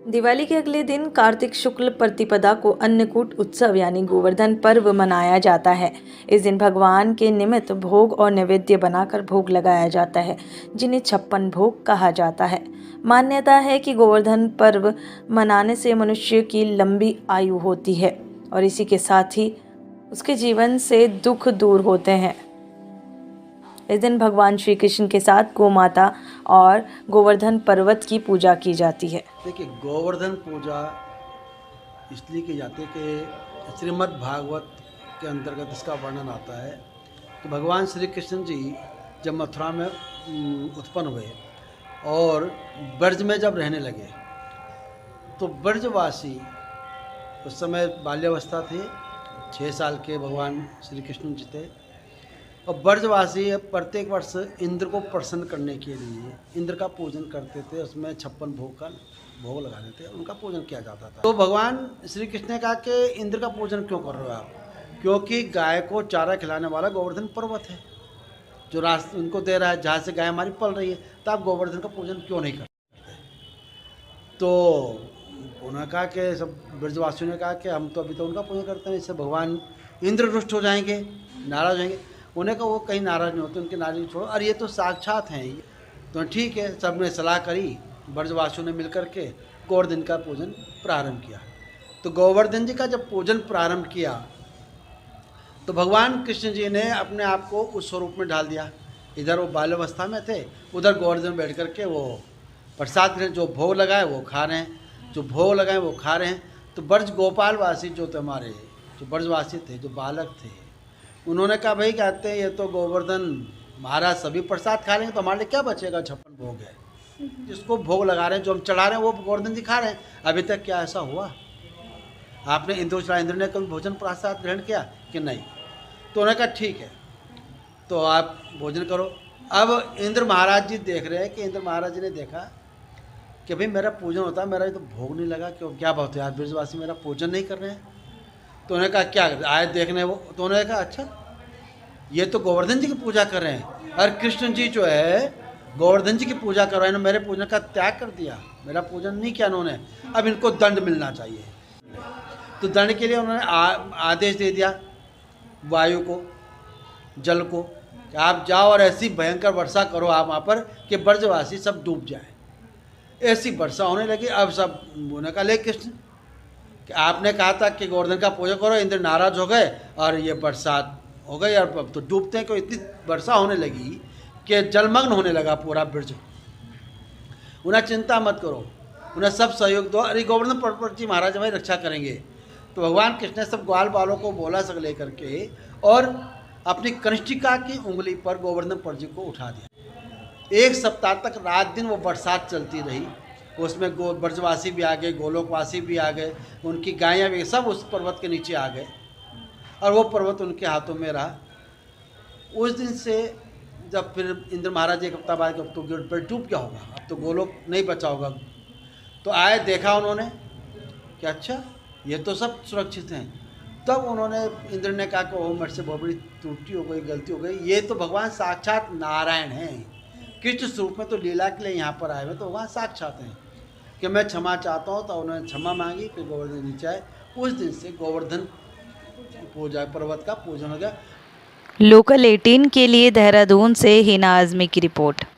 दिवाली के अगले दिन कार्तिक शुक्ल प्रतिपदा को अन्नकूट उत्सव यानी गोवर्धन पर्व मनाया जाता है। इस दिन भगवान के निमित्त भोग और नैवेद्य बनाकर भोग लगाया जाता है, जिन्हें 56 भोग कहा जाता है। मान्यता है कि गोवर्धन पर्व मनाने से मनुष्य की लंबी आयु होती है और इसी के साथ ही उसके जीवन से दुख दूर होते हैं। इस दिन भगवान श्री कृष्ण के साथ गोमाता और गोवर्धन पर्वत की पूजा की जाती है। देखिए, गोवर्धन पूजा इसलिए की जाती है कि श्रीमद् भागवत के अंतर्गत इसका वर्णन आता है कि भगवान श्री कृष्ण जी जब मथुरा में उत्पन्न हुए और ब्रज में जब रहने लगे तो ब्रजवासी उस समय बाल्यावस्था थे, 6 साल के भगवान श्री कृष्ण जी थे और ब्रजवासी प्रत्येक वर्ष इंद्र को प्रसन्न करने के लिए इंद्र का पूजन करते थे। उसमें 56 भोग का भोग लगाते थे, उनका पूजन किया जाता था। तो भगवान श्री कृष्ण ने कहा कि इंद्र का पूजन क्यों कर रहे हो आप? क्योंकि गाय को चारा खिलाने वाला गोवर्धन पर्वत है जो रास्ते उनको दे रहा है, जहाँ से गाय हमारी पल रही है, तो आप गोवर्धन का पूजन क्यों नहीं करते? तो उन्होंने कहा कि सब ब्रजवासियों ने कहा कि हम तो अभी तो उनका पूजन करते हैं, इससे भगवान इंद्र रुष्ट हो जाएंगे, नाराज हो जाएंगे। उन्हें कहा वो कहीं नाराज़ नहीं होते, उनके नाराज़गी छोड़ो, और ये तो साक्षात हैं। तो ठीक है, सब ने सलाह करी, ब्रजवासियों ने मिलकर के गोवर्धन का पूजन प्रारंभ किया। तो गोवर्धन जी का जब पूजन प्रारंभ किया तो भगवान कृष्ण जी ने अपने आप को उस स्वरूप में ढाल दिया। इधर वो बाल्यावस्था में थे, उधर गोवर्धन बैठ कर के वो प्रसाद जो भोग लगाए वो खा रहे हैं, जो भोग लगाए वो खा रहे हैं। तो ब्रज गोपालवासी जो थे, हमारे जो ब्रजवासी थे, जो बालक थे, उन्होंने कहा भाई कहते हैं ये तो गोवर्धन महाराज सभी प्रसाद खा लेंगे तो हमारे लिए क्या बचेगा? 56 भोग है, जिसको भोग लगा रहे हैं, जो हम चढ़ा रहे हैं वो गोवर्धन जी खा रहे हैं। अभी तक क्या ऐसा हुआ? आपने इंद्र चढ़ा, इंद्र ने कभी भोजन प्रसाद ग्रहण किया कि नहीं? तो उन्होंने कहा ठीक है, तो आप भोजन करो। अब इंद्र महाराज जी देख रहे हैं कि इंद्र महाराज जी ने देखा कि भाई मेरा पूजन होता है, मेरा ये तो भोग नहीं लगा, क्यों क्या बात है, आज ब्रजवासी मेरा पूजन नहीं कर रहे हैं। तो उन्होंने कहा क्या आए देखने वो? तो उन्होंने कहा अच्छा, ये तो गोवर्धन जी की पूजा कर रहे हैं और कृष्ण जी जो है गोवर्धन जी की पूजा कर रहे हैं, मेरे पूजन का त्याग कर दिया, मेरा पूजन नहीं किया उन्होंने, अब इनको दंड मिलना चाहिए। तो दंड के लिए उन्होंने आदेश दे दिया वायु को, जल को, कि आप जाओ और ऐसी भयंकर वर्षा करो आप वहाँ पर कि ब्रजवासी सब डूब जाए। ऐसी वर्षा होने लगी। अब सब उन्होंने कहा ले कृष्ण कि आपने कहा था कि गोवर्धन का पूजा करो, इंद्र नाराज हो गए और ये बरसात हो गई और अब तो डूबते हैं। कि इतनी वर्षा होने लगी कि जलमग्न होने लगा पूरा ब्रज। उन्हें चिंता मत करो, उन्हें सब सहयोग दो, अरे गोवर्धन पर्वत जी महाराज हमारी रक्षा करेंगे। तो भगवान कृष्ण ने सब ग्वाल बालों को बोला सब लेकर के और अपनी कनिष्ठिका की उंगली पर गोवर्धन पर्वत जी को उठा दिया। 1 सप्ताह तक रात दिन वो बरसात चलती रही। उसमें ब्रजवासी भी आ गए, गोलोकवासी भी आ गए, उनकी गायें भी, सब उस पर्वत के नीचे आ गए और वो पर्वत उनके हाथों में रहा। उस दिन से जब फिर इंद्र महाराज 1 हफ्ता बाद अब तो पर डूब क्या होगा, अब तो गोलोक नहीं बचा होगा, तो आए देखा उन्होंने कि अच्छा ये तो सब सुरक्षित हैं। तब उन्होंने इंद्र ने कहा कि ओह मेरे से बहुत बड़ी त्रुटि हो गई, गलती हो गई, ये तो भगवान साक्षात नारायण हैं, कृष्ण स्वरूप में तो लीला के लिए यहाँ पर आए हुए, तो भगवान साक्षात हैं कि मैं क्षमा चाहता हूँ। तो उन्होंने क्षमा मांगी, फिर गोवर्धन नीचे आए। उस दिन से गोवर्धन पूजा पर्वत का पूजन हो गया। लोकल 18 के लिए देहरादून से हिना आज़मी की रिपोर्ट।